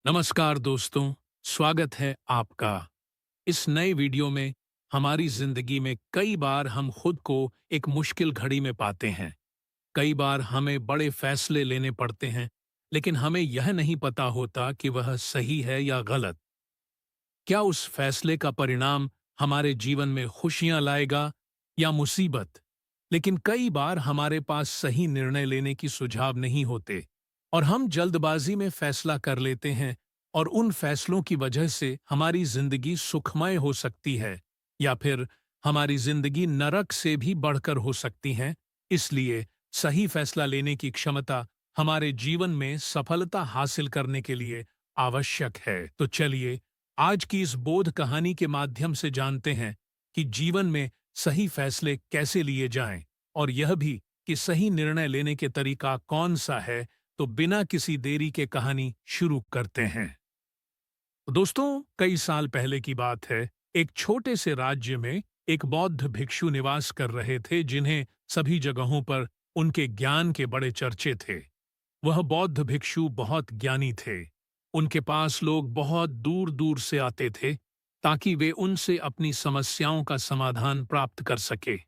नमस्कार दोस्तों, स्वागत है आपका। इस नए वीडियो में हमारी जिंदगी में कई बार हम खुद को एक मुश्किल घड़ी में पाते हैं। कई बार हमें बड़े फैसले लेने पड़ते हैं, लेकिन हमें यह नहीं पता होता कि वह सही है या गलत। क्या उस फैसले का परिणाम हमारे जीवन में खुशियां लाएगा या मुसीबत? लेकिन कई बार हमारे पास सही निर्णय लेने की सुझाव नहीं होते और हम जल्दबाजी में फैसला कर लेते हैं, और उन फैसलों की वजह से हमारी जिंदगी सुखमय हो सकती है या फिर हमारी जिंदगी नरक से भी बढ़कर हो सकती है। इसलिए सही फैसला लेने की क्षमता हमारे जीवन में सफलता हासिल करने के लिए आवश्यक है। तो चलिए आज की इस बोध कहानी के माध्यम से जानते हैं कि जीवन में सही फैसले कैसे लिए जाएं, और यह भी कि सही निर्णय लेने के तरीका कौन सा है। तो बिना किसी देरी के कहानी शुरू करते हैं। दोस्तों, कई साल पहले की बात है। एक छोटे से राज्य में एक बौद्ध भिक्षु निवास कर रहे थे, जिन्हें सभी जगहों पर उनके ज्ञान के बड़े चर्चे थे। वह बौद्ध भिक्षु बहुत ज्ञानी थे। उनके पास लोग बहुत दूर दूर से आते थे ताकि वे उनसे अपनी समस्याओं का समाधान प्राप्त कर सके।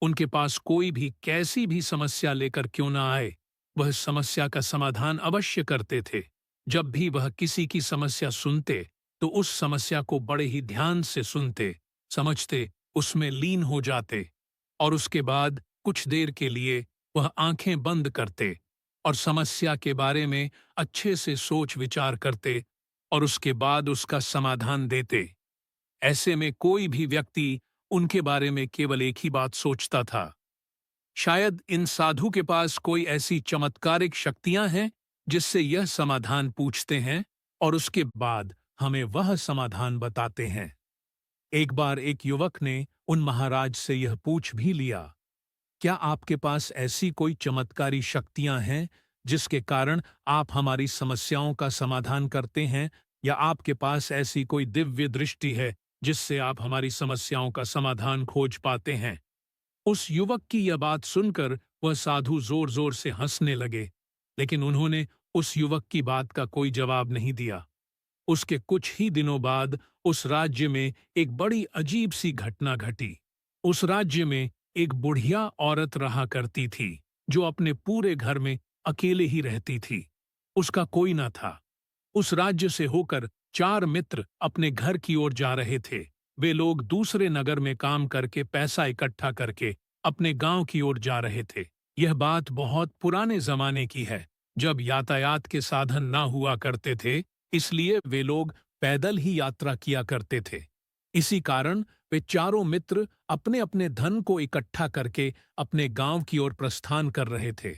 उनके पास कोई भी कैसी भी समस्या लेकर क्यों ना आए, वह समस्या का समाधान अवश्य करते थे। जब भी वह किसी की समस्या सुनते तो उस समस्या को बड़े ही ध्यान से सुनते, समझते, उसमें लीन हो जाते, और उसके बाद कुछ देर के लिए वह आंखें बंद करते और समस्या के बारे में अच्छे से सोच विचार करते और उसके बाद उसका समाधान देते। ऐसे में कोई भी व्यक्ति उनके बारे में केवल एक ही बात सोचता था, शायद इन साधु के पास कोई ऐसी चमत्कारिक शक्तियां हैं जिससे यह समाधान पूछते हैं और उसके बाद हमें वह समाधान बताते हैं। एक बार एक युवक ने उन महाराज से यह पूछ भी लिया, क्या आपके पास ऐसी कोई चमत्कारी शक्तियां हैं जिसके कारण आप हमारी समस्याओं का समाधान करते हैं, या आपके पास ऐसी कोई दिव्य दृष्टि है जिससे आप हमारी समस्याओं का समाधान खोज पाते हैं? उस युवक की यह बात सुनकर वह साधु जोर जोर से हंसने लगे, लेकिन उन्होंने उस युवक की बात का कोई जवाब नहीं दिया। उसके कुछ ही दिनों बाद उस राज्य में एक बड़ी अजीब सी घटना घटी। उस राज्य में एक बुढ़िया औरत रहा करती थी, जो अपने पूरे घर में अकेले ही रहती थी। उसका कोई न था। उस राज्य से होकर 4 मित्र अपने घर की ओर जा रहे थे। वे लोग दूसरे नगर में काम करके पैसा इकट्ठा करके अपने गांव की ओर जा रहे थे। यह बात बहुत पुराने जमाने की है, जब यातायात के साधन ना हुआ करते थे, इसलिए वे लोग पैदल ही यात्रा किया करते थे। इसी कारण वे चारों मित्र अपने अपने धन को इकट्ठा करके अपने गांव की ओर प्रस्थान कर रहे थे।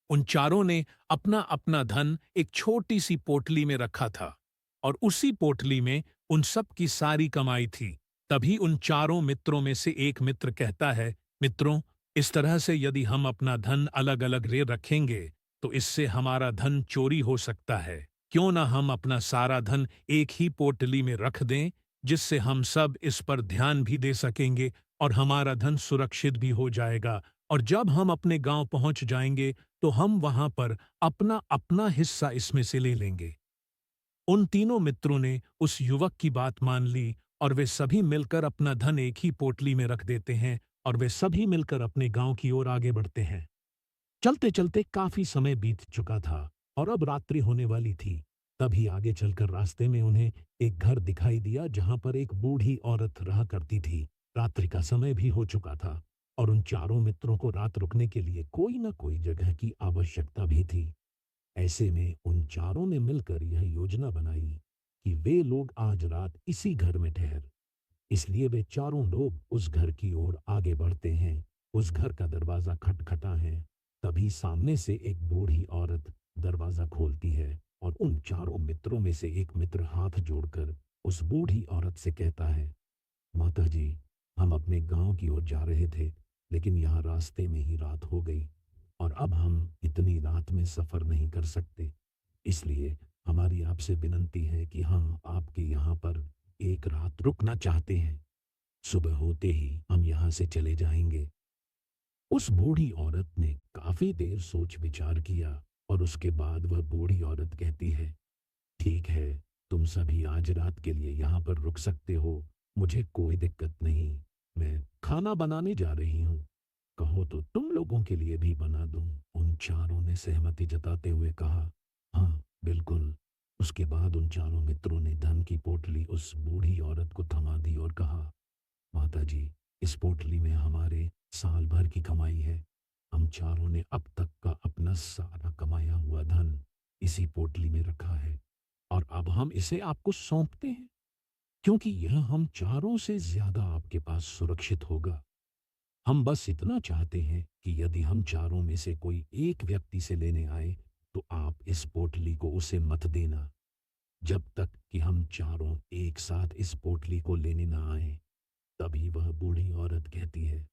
उन चारों ने अपना अपना धन एक छोटी सी पोटली में रखा था, और उसी पोटली में उन सब की सारी कमाई थी। तभी उन चारों मित्रों में से एक मित्र कहता है, मित्रों, इस तरह से यदि हम अपना धन अलग अलग रे रखेंगे तो इससे हमारा धन चोरी हो सकता है। क्यों ना हम अपना सारा धन एक ही पोटली में रख दें, जिससे हम सब इस पर ध्यान भी दे सकेंगे और हमारा धन सुरक्षित भी हो जाएगा, और जब हम अपने गांव पहुंच जाएंगे तो हम वहां पर अपना अपना हिस्सा इसमें से ले लेंगे। उन तीनों मित्रों ने उस युवक की बात मान ली, और वे सभी मिलकर अपना धन एक ही पोटली में रख देते हैं, और वे सभी मिलकर अपने गांव की ओर आगे बढ़ते हैं। चलते चलते काफी समय बीत चुका था और अब रात्रि होने वाली थी। तभी आगे चलकर रास्ते में उन्हें एक घर दिखाई दिया, जहां पर एक बूढ़ी औरत रहा करती थी। रात्रि का समय भी हो चुका था और उन चारों मित्रों को रात रुकने के लिए कोई न कोई जगह की आवश्यकता भी थी। ऐसे में उन चारों ने मिलकर यह योजना बनाई कि वे लोग आज रात इसी घर में ठहर। इसलिए वे चारों लोग उस घर की ओर आगे बढ़ते हैं। उस घर का दरवाजा खटखटा है। तभी सामने से एक बूढ़ी औरत दरवाजा खोलती है, और उन चारों मित्रों में से एक मित्र हाथ जोड़कर उस बूढ़ी औरत से कहता है, माता जी, हम अपने गांव की ओर जा रहे थे, लेकिन यहाँ रास्ते में ही रात हो गई और अब हम इतनी रात में सफर नहीं कर सकते। इसलिए हमारी आपसे विनती है कि हम आपके यहाँ पर एक रात रुकना चाहते हैं। सुबह होते ही हम यहाँ से चले जाएंगे। उस बूढ़ी औरत ने काफी देर सोच विचार किया और उसके बाद वह बूढ़ी औरत कहती है, ठीक है, तुम सभी आज रात के लिए यहाँ पर रुक सकते हो, मुझे कोई दिक्कत नहीं। मैं खाना बनाने जा रही हूँ, कहो तो तुम लोगों के लिए भी बना दूँ। उन चारों ने सहमति जताते हुए कहा, हाँ बिल्कुल। उसके बाद उन चारों मित्रों ने धन की पोटली उस बूढ़ी औरत को थमा दी और कहा, माता जी, इस पोटली में हमारे साल भर की कमाई है। हम चारों ने अब तक का अपना सारा कमाया हुआ धन इसी पोटली में रखा है और अब हम इसे आपको सौंपते हैं, क्योंकि यह हम चारों से ज्यादा आपके पास सुरक्षित होगा। हम बस इतना चाहते हैं कि यदि हम चारों में से कोई एक व्यक्ति से लेने आए तो आप इस पोटली को उसे मत देना, जब तक कि हम चारों एक साथ इस पोटली को लेने ना आए। तभी वह बूढ़ी औरत कहती है,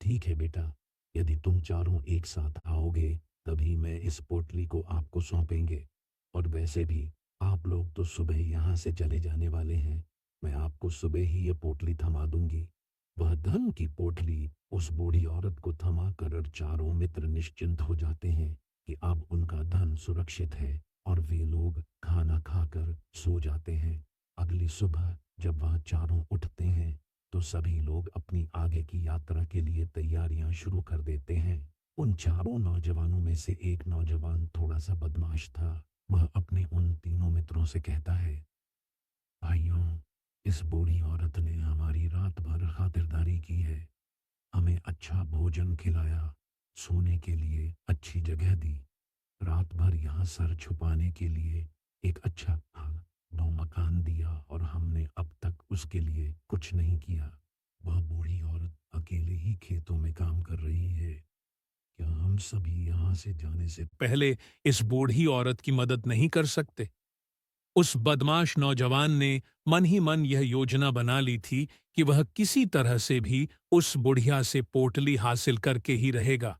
ठीक है बेटा, यदि तुम चारों एक साथ आओगे तभी मैं इस पोटली को आपको सौंपेंगे। और वैसे भी आप लोग तो सुबह यहाँ से चले जाने वाले हैं, मैं आपको सुबह ही ये पोटली थमा दूंगी। वह धन की पोटली उस बूढ़ी औरत को थमा कर चारों मित्र निश्चिंत हो जाते हैं कि अब उनका धन सुरक्षित है और वे लोग खाना खाकर सो जाते हैं। अगली सुबह जब वह चारों उठते हैं तो सभी लोग अपनी आगे की यात्रा के लिए तैयारियां शुरू कर देते हैं। उन चारों नौजवानों में से एक नौजवान थोड़ा सा बदमाश था। वह अपने उन तीनों मित्रों से कहता है, भाइयों, इस बूढ़ी औरत ने हमारी रात भर खातिरदारी की है, हमें अच्छा भोजन खिलाया, सोने के लिए अच्छी जगह दी, रात भर यहाँ सर छुपाने के लिए एक अच्छा दो मकान दिया और हमने अब तक उसके लिए कुछ नहीं किया। वह बूढ़ी औरत अकेले ही खेतों में काम कर रही है। क्या हम सभी यहाँ से जाने से पहले इस बूढ़ी औरत की मदद नहीं कर सकते? उस बदमाश नौजवान ने मन ही मन यह योजना बना ली थी कि वह किसी तरह से भी उस बुढ़िया से पोटली हासिल करके ही रहेगा।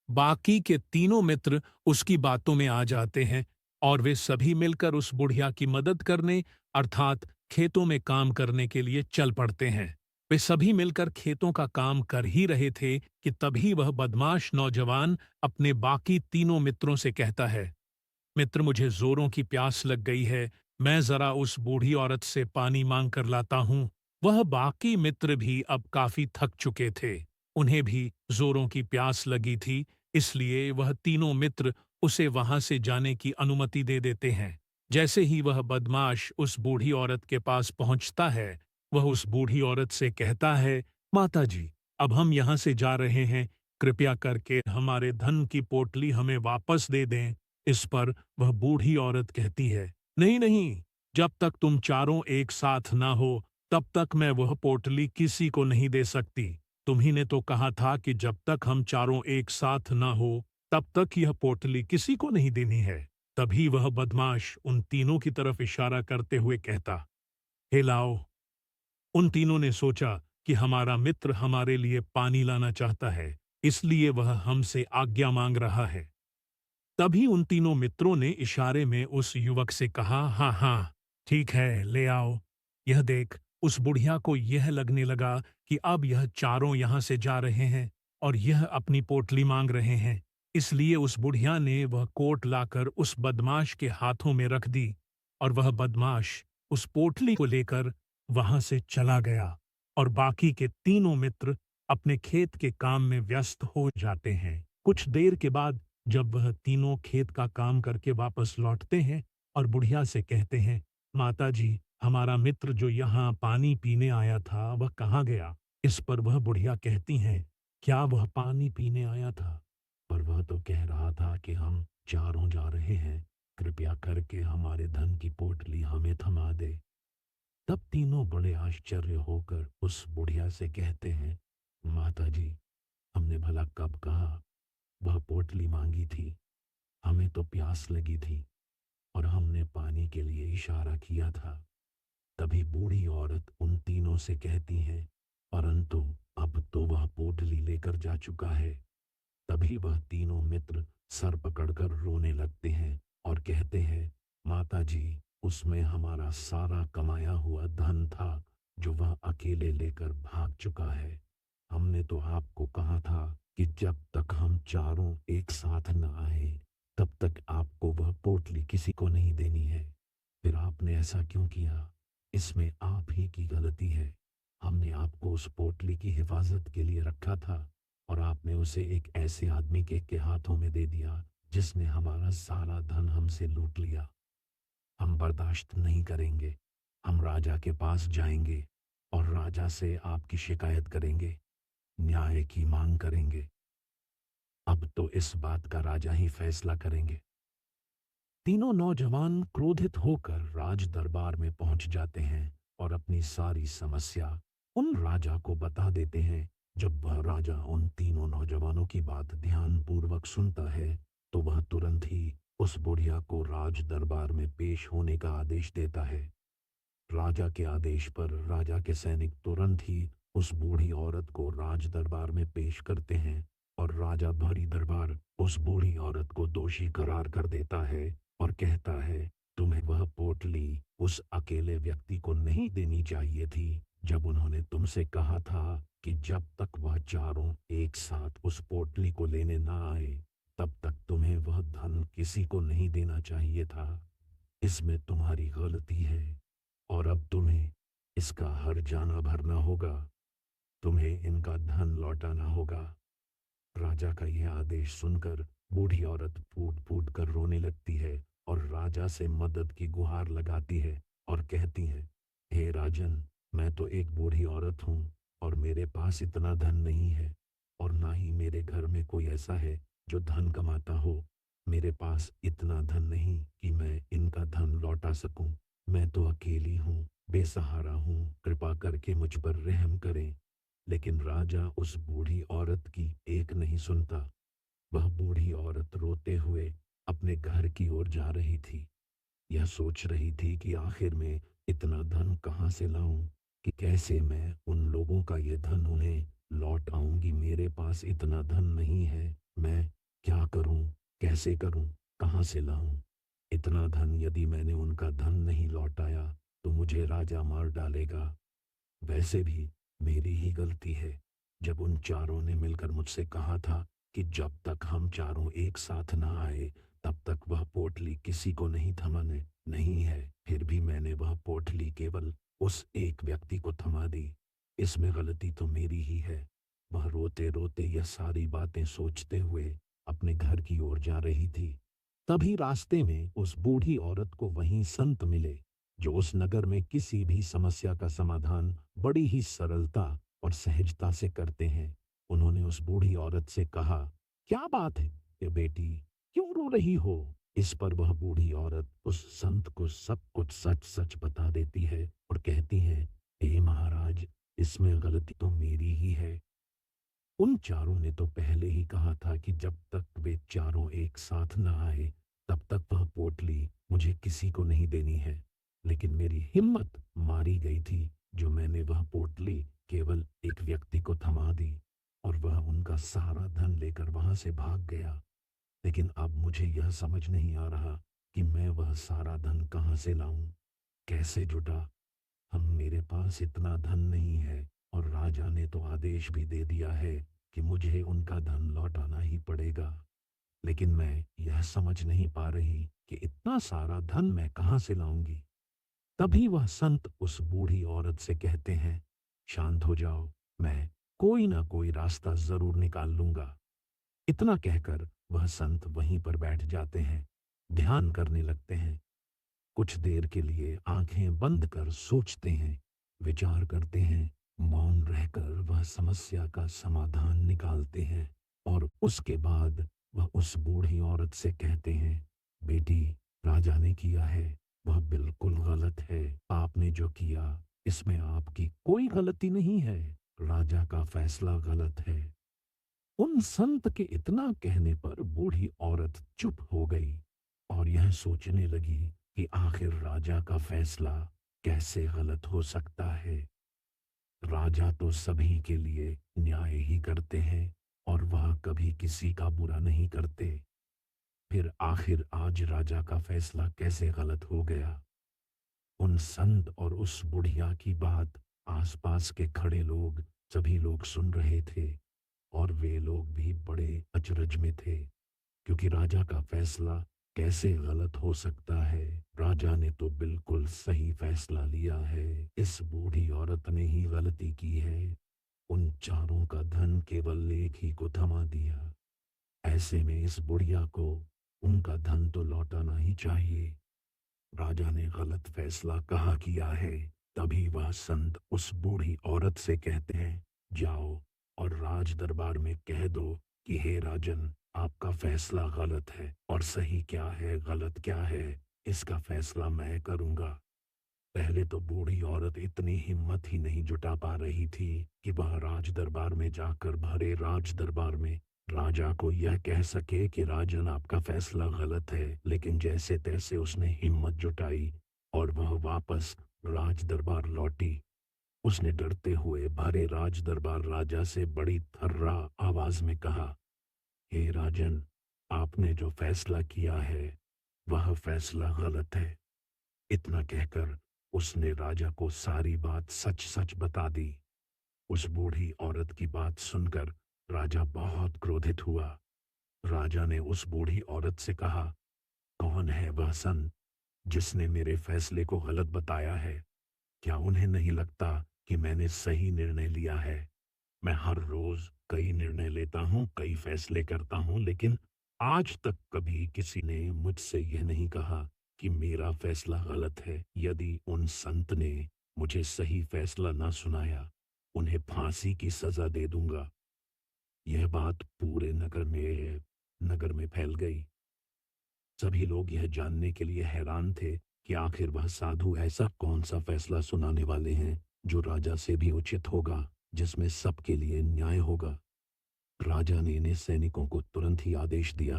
बाकी के तीनों मित्र उसकी बातों में आ जाते हैं और वे सभी मिलकर उस बुढ़िया की मदद करने अर्थात खेतों में काम करने के लिए चल पड़ते हैं। वे सभी मिलकर खेतों का काम कर ही रहे थे कि तभी वह बदमाश नौजवान अपने बाकी तीनों मित्रों से कहता है, मित्र, मुझे जोरों की प्यास लग गई है, मैं जरा उस बूढ़ी औरत से पानी मांग कर लाता हूँ। वह बाकी मित्र भी अब काफी थक चुके थे, उन्हें भी जोरों की प्यास लगी थी, इसलिए वह तीनों मित्र उसे वहां से जाने की अनुमति दे देते हैं। जैसे ही वह बदमाश उस बूढ़ी औरत के पास पहुंचता है, वह उस बूढ़ी औरत से कहता है, माता जी, अब हम यहाँ से जा रहे हैं, कृपया करके हमारे धन की पोटली हमें वापस दे दें। इस पर वह बूढ़ी औरत कहती है, नहीं नहीं, जब तक तुम चारों एक साथ ना हो तब तक मैं वह पोटली किसी को नहीं दे सकती। तुम्ही ने तो कहा था कि जब तक हम चारों एक साथ ना हो तब तक यह पोटली किसी को नहीं देनी है। तभी वह बदमाश उन तीनों की तरफ इशारा करते हुए कहता, हे लाओ। उन तीनों ने सोचा कि हमारा मित्र हमारे लिए पानी लाना चाहता है, इसलिए वह हमसे आज्ञा मांग रहा है। तभी उन तीनों मित्रों ने इशारे में उस युवक से कहा, हाँ हाँ, ठीक है, ले आओ। यह देख, उस बुढ़िया को यह लगने लगा कि अब यह चारों यहाँ से जा रहे हैं और यह अपनी पोटली मांग रहे हैं, इसलिए उस बुढ़िया ने वह कोट लाकर उस बदमाश के हाथों में रख दी और वह बदमाश उस पोटली को लेकर वहां से चला गया और बाकी के तीनों मित्र अपने खेत के काम में व्यस्त हो जाते हैं। कुछ देर के बाद जब वह तीनों खेत का काम करके वापस लौटते हैं और बुढ़िया से कहते हैं, माता जी, हमारा मित्र जो यहाँ पानी पीने आया था वह कहाँ गया? इस पर वह बुढ़िया कहती हैं, क्या वह पानी पीने आया था? पर वह तो कह रहा था कि हम चारों जा रहे हैं, कृपया करके हमारे धन की पोटली हमें थमा दे। तब तीनों बड़े आश्चर्य होकर उस बुढ़िया से कहते हैं, माता जी, हमने भला कब कहा? वह पोटली मांगी थी, हमें तो प्यास लगी थी और हमने पानी के लिए इशारा किया था। तभी बूढ़ी औरत उन तीनों से कहती है, परंतु अब तो वह पोटली लेकर जा चुका है। तभी वह तीनों मित्र सर पकड़कर रोने लगते हैं और कहते हैं, माता जी, उसमें हमारा सारा कमाया हुआ धन था जो वह अकेले लेकर भाग चुका है। हमने तो आपको कहा था कि जब तक हम चारों एक साथ न आए तब तक आपको वह पोटली किसी को नहीं देनी है। फिर आपने ऐसा क्यों किया? इसमें आप ही की गलती है। हमने आपको उस पोटली की हिफाजत के लिए रखा था और आपने उसे एक ऐसे आदमी के हाथों में दे दिया जिसने हमारा सारा धन हमसे लूट लिया। हम बर्दाश्त नहीं करेंगे। हम राजा के पास जाएंगे और राजा से आपकी शिकायत करेंगे, न्याय की मांग करेंगे। अब तो इस बात का राजा ही फैसला करेंगे। तीनों नौजवान क्रोधित होकर राज दरबार में पहुंच जाते हैं और अपनी सारी समस्या उन राजा को बता देते हैं। जब वह राजा उन तीनों नौजवानों की बात ध्यानपूर्वक सुनता है तो वह तुरंत ही उस बुढ़िया को राज दरबार में पेश होने का आदेश देता है। राजा के आदेश पर राजा के सैनिक तुरंत ही उस बूढ़ी औरत को राज दरबार में पेश करते हैं और राजा भरी दरबार उस बूढ़ी औरत को दोषी करार कर देता है और कहता है, तुम्हें वह पोटली उस अकेले व्यक्ति को नहीं देनी चाहिए थी जब उन्होंने तुमसे कहा था कि जब तक वह चारों एक साथ उस पोटली को लेने ना आए तब तक तुम्हें वह धन किसी को नहीं देना चाहिए था। इसमें तुम्हारी गलती है और अब तुम्हें इसका हर्जाना भरना होगा। तुम्हें इनका धन लौटाना होगा। राजा का यह आदेश सुनकर बूढ़ी औरत फूट फूट कर रोने लगती है और राजा से मदद की गुहार लगाती है और कहती है, हे राजन, मैं तो एक बूढ़ी औरत हूँ और मेरे पास इतना धन नहीं है और ना ही मेरे घर में कोई ऐसा है जो धन कमाता हो। मेरे पास इतना धन नहीं कि मैं इनका धन लौटा सकूं। मैं तो अकेली हूँ, बेसहारा हूँ, कृपा करके मुझ पर रहम करें। लेकिन राजा उस बूढ़ी औरत की एक नहीं सुनता। वह बूढ़ी औरत रोते हुए अपने घर की ओर जा रही थी। यह सोच रही थी कि आखिर में इतना धन कहाँ से लाऊं, कि कैसे मैं उन लोगों का ये धन उन्हें लौट आऊंगी। मेरे पास इतना धन नहीं है। मैं क्या करूं, कैसे करूं, कहाँ से लाऊं? इतना धन यदि मैंने उनका धन नहीं लौटाया तो मुझे राजा मार डालेगा। वैसे भी मेरी ही गलती है। जब उन चारों ने मिलकर मुझसे कहा था कि जब तक हम चारों एक साथ ना आए तब तक वह पोटली किसी को नहीं थमाने नहीं है, फिर भी मैंने वह पोटली केवल उस एक व्यक्ति को थमा दी। इसमें गलती तो मेरी ही है। वह रोते रोते यह सारी बातें सोचते हुए अपने घर की ओर जा रही थी। तभी रास्ते में उस बूढ़ी औरत को वहीं संत मिले जो उस नगर में किसी भी समस्या का समाधान बड़ी ही सरलता और सहजता से करते हैं। उन्होंने उस बूढ़ी औरत से कहा, क्या बात है ये बेटी, क्यों रो रही हो? इस पर वह बूढ़ी औरत उस संत को सब कुछ सच सच बता देती है और कहती है, हे महाराज, इसमें गलती तो मेरी ही है। उन चारों ने तो पहले ही कहा था कि जब तक वे चारों एक साथ न आए तब तक वह पोटली मुझे किसी को नहीं देनी है। लेकिन मेरी हिम्मत मारी गई थी जो मैंने वह पोटली केवल एक व्यक्ति को थमा दी और वह उनका सारा धन लेकर वहां से भाग गया। लेकिन अब मुझे यह समझ नहीं आ रहा कि मैं वह सारा धन कहाँ से लाऊं, कैसे जुटा। हम मेरे पास इतना धन नहीं है और राजा ने तो आदेश भी दे दिया है कि मुझे उनका धन लौटाना ही पड़ेगा। लेकिन मैं यह समझ नहीं पा रही कि इतना सारा धन मैं कहाँ से लाऊंगी। तभी वह संत उस बूढ़ी औरत से कहते हैं, शांत हो जाओ, मैं कोई ना कोई रास्ता जरूर निकाल लूंगा। इतना कहकर वह संत वहीं पर बैठ जाते हैं, ध्यान करने लगते हैं। कुछ देर के लिए आंखें बंद कर सोचते हैं, विचार करते हैं। मौन रहकर वह समस्या का समाधान निकालते हैं और उसके बाद वह उस बूढ़ी औरत से कहते हैं, बेटी, राजा ने किया है वह बिल्कुल गलत है। आपने जो किया इसमें आपकी कोई गलती नहीं है। राजा का फैसला गलत है। उन संत के इतना कहने पर बूढ़ी औरत चुप हो गई और यह सोचने लगी कि आखिर राजा का फैसला कैसे गलत हो सकता है। राजा तो सभी के लिए न्याय ही करते हैं और वह कभी किसी का बुरा नहीं करते। फिर आखिर आज राजा का फैसला कैसे गलत हो गया? उन संत और उस बुढ़िया की बात आसपास के खड़े लोग सभी लोग सुन रहे थे और वे लोग भी बड़े अचरज में थे, क्योंकि राजा का फैसला कैसे गलत हो सकता है। राजा ने तो बिल्कुल सही फैसला लिया है। इस बूढ़ी औरत ने ही गलती की है। उन चारों का धन केवल एक ही को थमा दिया। ऐसे में इस बुढ़िया को उनका धन तो लौटाना ही चाहिए। राजा ने गलत फैसला कहा किया है। तभी वह संत उस बूढ़ी औरत से कहते हैं, जाओ और राज दरबार में कह दो कि हे राजन, आपका फैसला गलत है और सही क्या है गलत क्या है इसका फैसला मैं करूंगा। पहले तो बूढ़ी औरत इतनी हिम्मत ही नहीं जुटा पा रही थी कि वह राज दरबार में जाकर भरे राज दरबार में राजा को यह कह सके कि राजन आपका फैसला गलत है। लेकिन जैसे तैसे उसने हिम्मत जुटाई और वह वापस राज दरबार लौटी। उसने डरते हुए भरे राज दरबार राजा से बड़ी थर्रा आवाज में कहा, हे राजन, आपने जो फैसला किया है वह फैसला गलत है। इतना कहकर उसने राजा को सारी बात सच सच बता दी। उस बूढ़ी औरत की बात सुनकर राजा बहुत क्रोधित हुआ। राजा ने उस बूढ़ी औरत से कहा, कौन है वह संत जिसने मेरे फैसले को गलत बताया है? क्या उन्हें नहीं लगता कि मैंने सही निर्णय लिया है? मैं हर रोज कई निर्णय लेता हूँ, कई फैसले करता हूँ, लेकिन आज तक कभी किसी ने मुझसे यह नहीं कहा कि मेरा फैसला गलत है। यदि उन संत ने मुझे सही फैसला ना सुनाया, उन्हें फांसी की सजा दे दूंगा। यह बात पूरे नगर में फैल गई। सभी लोग यह जानने के लिए हैरान थे कि आखिर वह साधु ऐसा कौन सा फैसला सुनाने वाले हैं जो राजा से भी उचित होगा, जिसमें सबके लिए न्याय होगा। राजा ने इन्हें सैनिकों को तुरंत ही आदेश दिया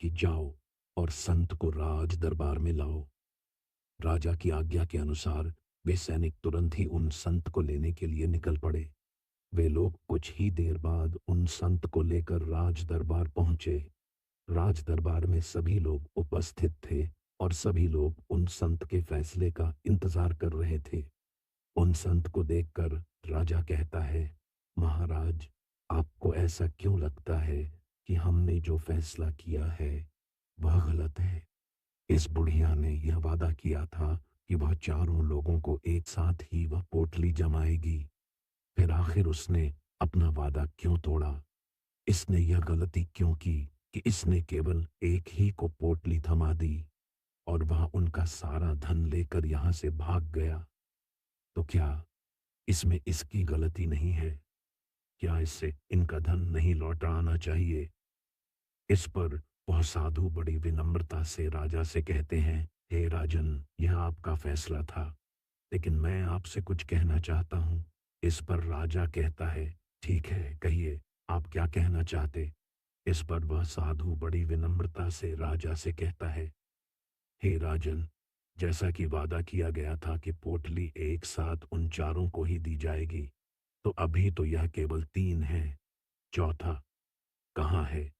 कि जाओ और संत को राज दरबार में लाओ। राजा की आज्ञा के अनुसार वे सैनिक तुरंत ही उन संत को लेने के लिए निकल पड़े। वे लोग कुछ ही देर बाद उन संत को लेकर राज दरबार पहुंचे। राज दरबार में सभी लोग उपस्थित थे और सभी लोग उन संत के फैसले का इंतजार कर रहे थे। उन संत को देखकर राजा कहता है, महाराज, आपको ऐसा क्यों लगता है कि हमने जो फैसला किया है वह गलत है? इस बुढ़िया ने यह वादा किया था कि वह चारों लोगों को एक साथ ही वह पोटली जमाएगी। फिर आखिर उसने अपना वादा क्यों तोड़ा? इसने यह गलती क्यों की कि इसने केवल एक ही को पोटली थमा दी और वह उनका सारा धन लेकर यहां से भाग गया? तो क्या इसमें इसकी गलती नहीं है? क्या इससे इनका धन नहीं लौटा आना चाहिए? इस पर वह साधु बड़ी विनम्रता से राजा से कहते हैं, हे राजन, यह आपका फैसला था, लेकिन मैं आपसे कुछ कहना चाहता हूँ। इस पर राजा कहता है, ठीक है, कहिए, आप क्या कहना चाहते? इस पर वह साधु बड़ी विनम्रता से राजा से कहता है, हे राजन, जैसा कि वादा किया गया था कि पोटली एक साथ उन चारों को ही दी जाएगी, तो अभी तो यह केवल 3 है। चौथा कहाँ है?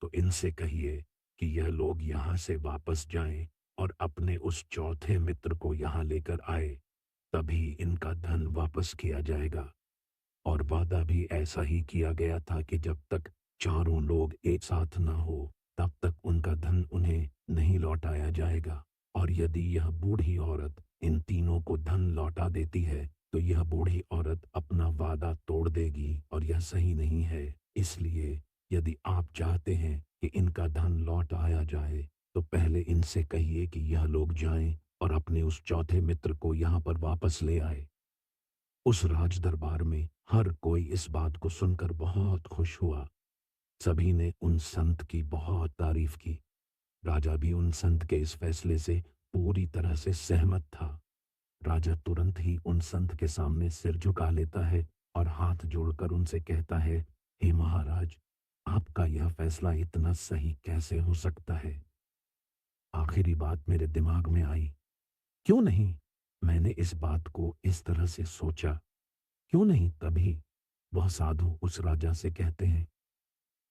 तो इनसे कहिए कि यह लोग यहाँ से वापस जाएं और अपने उस चौथे मित्र को यहाँ लेकर आए, तभी इनका धन वापस किया जाएगा। और वादा भी ऐसा ही किया गया था कि जब तक चारों लोग एक साथ न हो, तब तक उनका धन उन्हें नहीं लौटाया जाएगा। और यदि यह बूढ़ी औरत इन तीनों को धन लौटा देती है, तो यह बूढ़ी औरत अपना वादा तोड़ देगी और यह सही नहीं है। इसलिए यदि आप चाहते हैं कि इनका धन लौट आया जाए, तो पहले इनसे कहिए कि यह लोग जाएं और अपने उस चौथे मित्र को यहाँ पर वापस ले आए। उस राज दरबार में हर कोई इस बात को सुनकर बहुत खुश हुआ। सभी ने उन संत की बहुत तारीफ की। राजा भी उन संत के इस फैसले से पूरी तरह से सहमत था। राजा तुरंत ही उन संत के सामने सिर झुका लेता है और हाथ जोड़कर उनसे कहता है, हे महाराज, आपका यह फैसला इतना सही कैसे हो सकता है? आखिरी बात मेरे दिमाग में आई, क्यों नहीं मैंने इस बात को इस तरह से सोचा? क्यों नहीं? तभी वह साधु उस राजा से कहते हैं,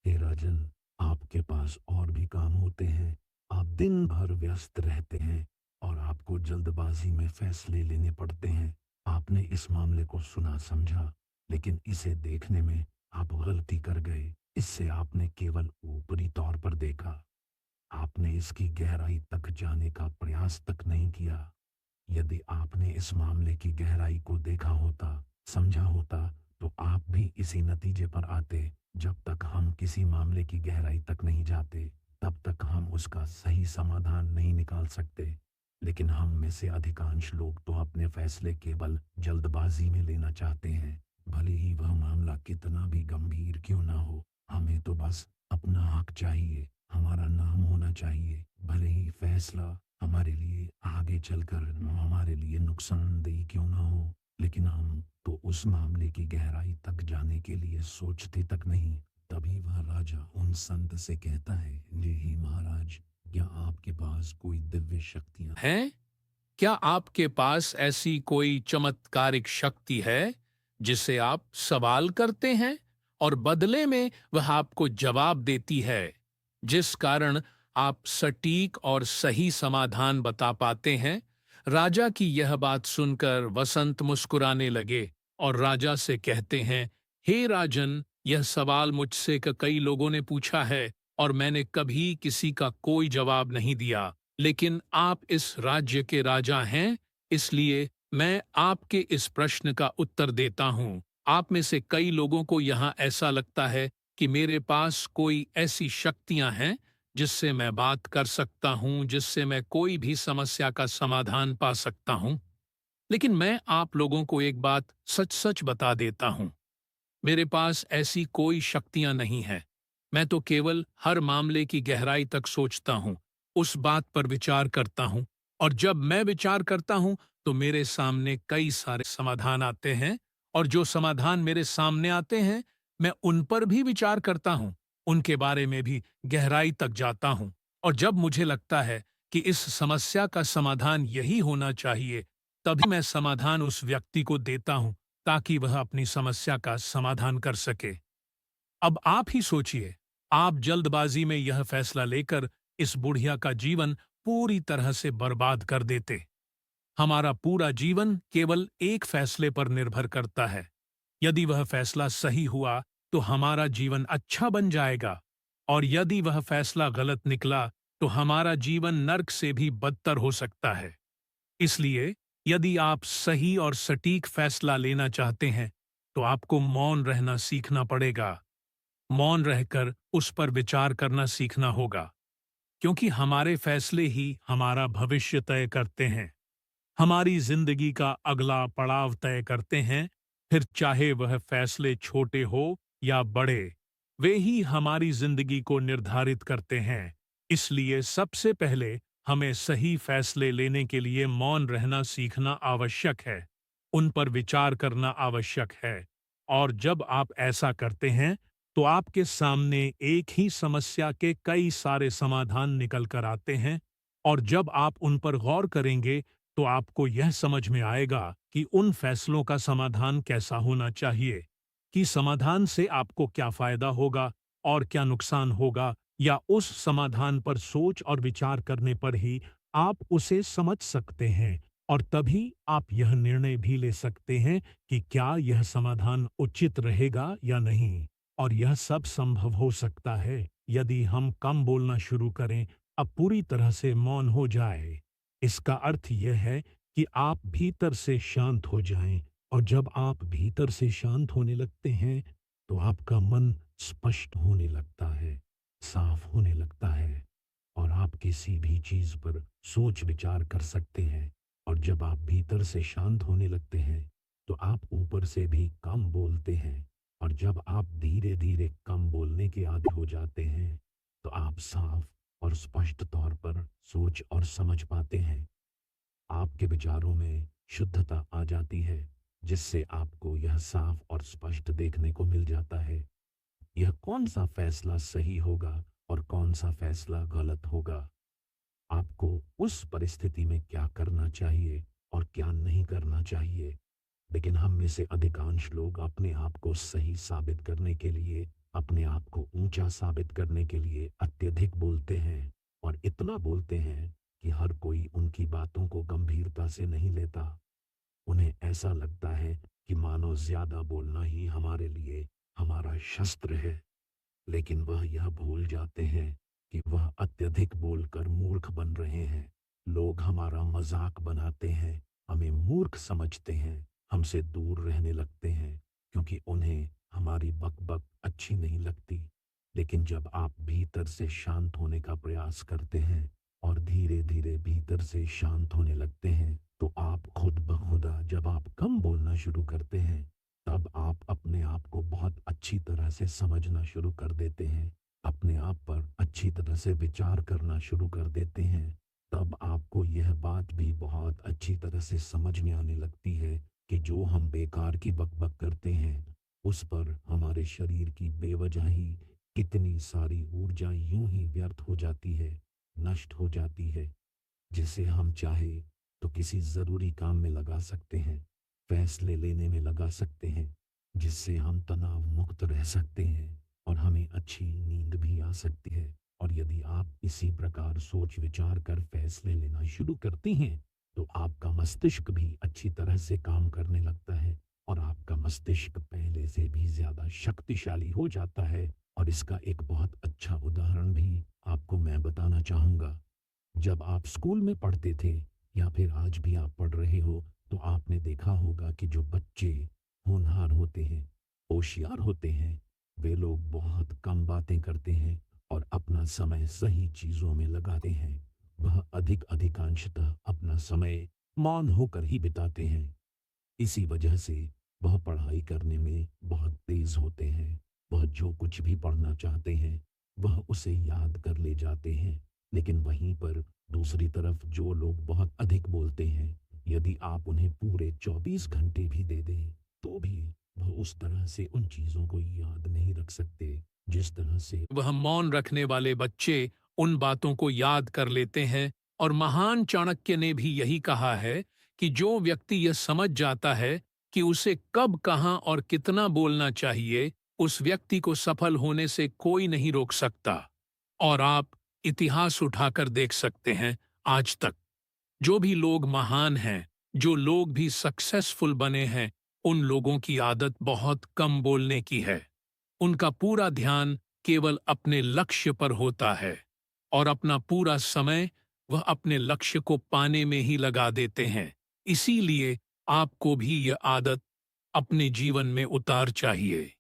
हे राजन, आपके पास और भी काम होते हैं। आप दिन भर व्यस्त रहते हैं और आपको जल्दबाजी में फैसले लेने पड़ते हैं। आपने इस मामले को सुना समझा, लेकिन इसे देखने में आप गलती कर गए। इससे आपने केवल ऊपरी तौर पर देखा। आपने इसकी गहराई तक जाने का प्रयास तक नहीं किया। यदि आपने इस मामले की गहराई को देखा होता, समझा होता, तो आप भी इसी नतीजे पर आते। जब तक हम किसी मामले की गहराई तक नहीं जाते, तब तक हम उसका सही समाधान नहीं निकाल सकते। लेकिन हम में से अधिकांश लोग तो अपने फैसले केवल जल्दबाजी में लेना चाहते हैं, भले ही वह मामला कितना भी गंभीर क्यों ना हो। हमें तो बस अपना हक चाहिए, हमारा नाम होना चाहिए, भले ही फैसला हमारे लिए आगे चलकर हमारे लिए नुकसानदेह क्यों ना हो। लेकिन हम तो उस मामले की गहराई तक जाने के लिए सोचते तक नहीं। तभी वह राजा उन संत से कहता है, जी ही महाराज, क्या आपके पास कोई दिव्य शक्तियां हैं? क्या आपके पास ऐसी कोई चमत्कारिक शक्ति है जिसे आप सवाल करते हैं और बदले में वह आपको जवाब देती है, जिस कारण आप सटीक और सही समाधान बता पाते हैं? राजा की यह बात सुनकर वसंत मुस्कुराने लगे और राजा से कहते हैं, हे राजन, यह सवाल मुझसे कई लोगों ने पूछा है और मैंने कभी किसी का कोई जवाब नहीं दिया। लेकिन आप इस राज्य के राजा हैं, इसलिए मैं आपके इस प्रश्न का उत्तर देता हूं। आप में से कई लोगों को यहाँ ऐसा लगता है कि मेरे पास कोई ऐसी शक्तियां हैं जिससे मैं बात कर सकता हूं, जिससे मैं कोई भी समस्या का समाधान पा सकता हूं। लेकिन मैं आप लोगों को एक बात सच-सच बता देता हूं। मेरे पास ऐसी कोई शक्तियां नहीं हैं। मैं तो केवल हर मामले की गहराई तक सोचता हूँ, उस बात पर विचार करता हूँ, और जब मैं विचार करता हूँ, तो मेरे सामने कई सारे समाधान आते हैं, और जो समाधान मेरे सामने आते हैं, मैं उन पर भी विचार करता हूँ, उनके बारे में भी गहराई तक जाता हूँ, और जब मुझे लगता है कि इस समस्या का समाधान यही होना चाहिए, तभी मैं समाधान उस व्यक्ति को देता हूँ, ताकि वह अपनी समस्या का समाधान कर सके। अब आप ही सोचिए, आप जल्दबाजी में यह फैसला लेकर इस बुढ़िया का जीवन पूरी तरह से बर्बाद कर देते। हमारा पूरा जीवन केवल एक फैसले पर निर्भर करता है। यदि वह फैसला सही हुआ, तो हमारा जीवन अच्छा बन जाएगा, और यदि वह फैसला गलत निकला, तो हमारा जीवन नर्क से भी बदतर हो सकता है। इसलिए यदि आप सही और सटीक फैसला लेना चाहते हैं, तो आपको मौन रहना सीखना पड़ेगा। मौन रहकर उस पर विचार करना सीखना होगा, क्योंकि हमारे फैसले ही हमारा भविष्य तय करते हैं, हमारी जिंदगी का अगला पड़ाव तय करते हैं। फिर चाहे वह फैसले छोटे हो या बड़े, वे ही हमारी जिंदगी को निर्धारित करते हैं। इसलिए सबसे पहले हमें सही फैसले लेने के लिए मौन रहना सीखना आवश्यक है, उन पर विचार करना आवश्यक है। और जब आप ऐसा करते हैं, तो आपके सामने एक ही समस्या के कई सारे समाधान निकल कर आते हैं, और जब आप उन पर गौर करेंगे, तो आपको यह समझ में आएगा कि उन फैसलों का समाधान कैसा होना चाहिए, कि समाधान से आपको क्या फायदा होगा और क्या नुकसान होगा, या उस समाधान पर सोच और विचार करने पर ही आप उसे समझ सकते हैं, और तभी आप यह निर्णय भी ले सकते हैं कि क्या यह समाधान उचित रहेगा या नहीं। और यह सब संभव हो सकता है यदि हम कम बोलना शुरू करें, अब पूरी तरह से मौन हो जाए। इसका अर्थ यह है कि आप भीतर से शांत हो जाएं, और जब आप भीतर से शांत होने लगते हैं, तो आपका मन स्पष्ट होने लगता है, साफ होने लगता है, और आप किसी भी चीज पर सोच विचार कर सकते हैं। और जब आप भीतर से शांत होने लगते हैं, तो आप ऊपर से भी कम बोलते हैं, और जब आप धीरे धीरे कम बोलने के आदी हो जाते हैं, तो आप साफ और स्पष्ट तौर पर सोच और समझ पाते हैं। आपके विचारों में शुद्धता आ जाती है, जिससे आपको यह साफ और स्पष्ट देखने को मिल जाता है यह कौन सा फैसला सही होगा और कौन सा फैसला गलत होगा। आपको उस परिस्थिति में क्या करना चाहिए और क्या नहीं करना चाहिए। लेकिन हम में से अधिकांश लोग अपने आप को सही साबित करने के लिए, अपने आप को ऊंचा साबित करने के लिए अत्यधिक बोलते हैं, और इतना बोलते हैं कि हर कोई उनकी बातों को गंभीरता से नहीं लेता। उन्हें ऐसा लगता है कि मानो ज्यादा बोलना ही हमारे लिए हमारा शस्त्र है। लेकिन वह यह भूल जाते हैं कि वह अत्यधिक बोलकर मूर्ख बन रहे हैं। लोग हमारा मजाक बनाते हैं, हमें मूर्ख समझते हैं, हमसे दूर रहने लगते हैं क्योंकि उन्हें हमारी बकबक अच्छी नहीं लगती। लेकिन जब आप भीतर से शांत होने का प्रयास करते हैं और धीरे धीरे भीतर से शांत होने लगते हैं, तो आप खुद ब खुदा जब आप कम बोलना शुरू करते हैं, तब आप अपने आप को बहुत अच्छी तरह से समझना शुरू कर देते हैं, अपने आप पर अच्छी तरह से विचार करना शुरू कर देते हैं। तब आपको यह बात भी बहुत अच्छी तरह से समझ में आने लगती है कि जो हम बेकार की बकबक करते हैं, उस पर हमारे शरीर की बेवजह ही कितनी सारी ऊर्जा यूं ही व्यर्थ हो जाती है, नष्ट हो जाती है, जिसे हम चाहे तो किसी ज़रूरी काम में लगा सकते हैं, फैसले लेने में लगा सकते हैं, जिससे हम तनाव मुक्त रह सकते हैं और हमें अच्छी नींद भी आ सकती है। और यदि आप इसी प्रकार सोच विचार कर फैसले लेना शुरू करती हैं, तो आपका मस्तिष्क भी अच्छी तरह से काम करने लगता है और आपका मस्तिष्क पहले से भी ज़्यादा शक्तिशाली हो जाता है। और इसका एक बहुत अच्छा उदाहरण भी आपको मैं बताना चाहूँगा। जब आप स्कूल में पढ़ते थे या फिर आज भी आप पढ़ रहे हो, तो आपने देखा होगा कि जो बच्चे होनहार होते हैं, होशियार होते हैं, वे लोग बहुत कम बातें करते हैं और अपना समय सही चीज़ों में लगाते हैं। वह अधिकांशतः अपना समय मौन होकर ही बिताते हैं। इसी वजह से वह पढ़ाई करने में बहुत तेज होते हैं। वह जो कुछ भी पढ़ना चाहते हैं, वह उसे याद कर ले जाते हैं। लेकिन वहीं पर दूसरी तरफ जो लोग बहुत अधिक बोलते हैं, यदि आप उन्हें पूरे 24 घंटे भी दे दें, तो भी वह उस तरह से उन चीज़ों को याद नहीं रख सकते, जिस तरह से वह मौन रखने वाले बच्चे उन बातों को याद कर लेते हैं। और महान चाणक्य ने भी यही कहा है कि जो व्यक्ति यह समझ जाता है कि उसे कब, कहाँ और कितना बोलना चाहिए, उस व्यक्ति को सफल होने से कोई नहीं रोक सकता। और आप इतिहास उठाकर देख सकते हैं, आज तक जो भी लोग महान हैं, जो लोग भी सक्सेसफुल बने हैं, उन लोगों की आदत बहुत कम बोलने की है। उनका पूरा ध्यान केवल अपने लक्ष्य पर होता है और अपना पूरा समय वह अपने लक्ष्य को पाने में ही लगा देते हैं। इसीलिए आपको भी यह आदत अपने जीवन में उतार चाहिए।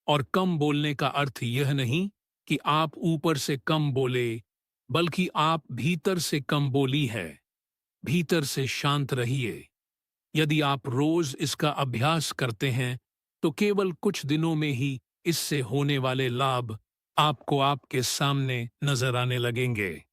और कम बोलने का अर्थ यह नहीं कि आप ऊपर से कम बोले, बल्कि आप भीतर से कम बोली है। भीतर से शांत रहिए। यदि आप रोज इसका अभ्यास करते हैं, तो केवल कुछ दिनों में ही इससे होने वाले लाभ आपको आपके सामने नजर आने लगेंगे।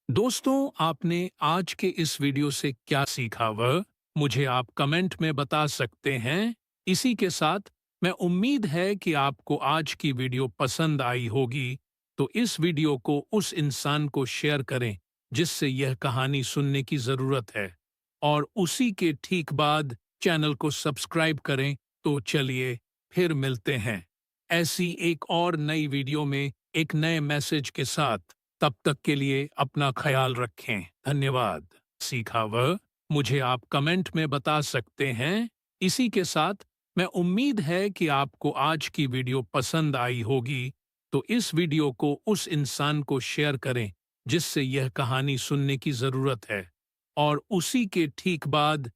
दोस्तों, आपने आज के इस वीडियो से क्या सीखा, वह मुझे आप कमेंट में बता सकते हैं। इसी के साथ मैं उम्मीद है कि आपको आज की वीडियो पसंद आई होगी, तो इस वीडियो को उस इंसान को शेयर करें जिससे यह कहानी सुनने की जरूरत है, और उसी के ठीक बाद चैनल को सब्सक्राइब करें। तो चलिए फिर मिलते हैं ऐसी एक और नई वीडियो में एक नए मैसेज के साथ। तब तक के लिए अपना ख्याल रखें। धन्यवाद। सीखा वह मुझे आप कमेंट में बता सकते हैं। इसी के साथ मैं उम्मीद है कि आपको आज की वीडियो पसंद आई होगी, तो इस वीडियो को उस इंसान को शेयर करें जिससे यह कहानी सुनने की जरूरत है, और उसी के ठीक बाद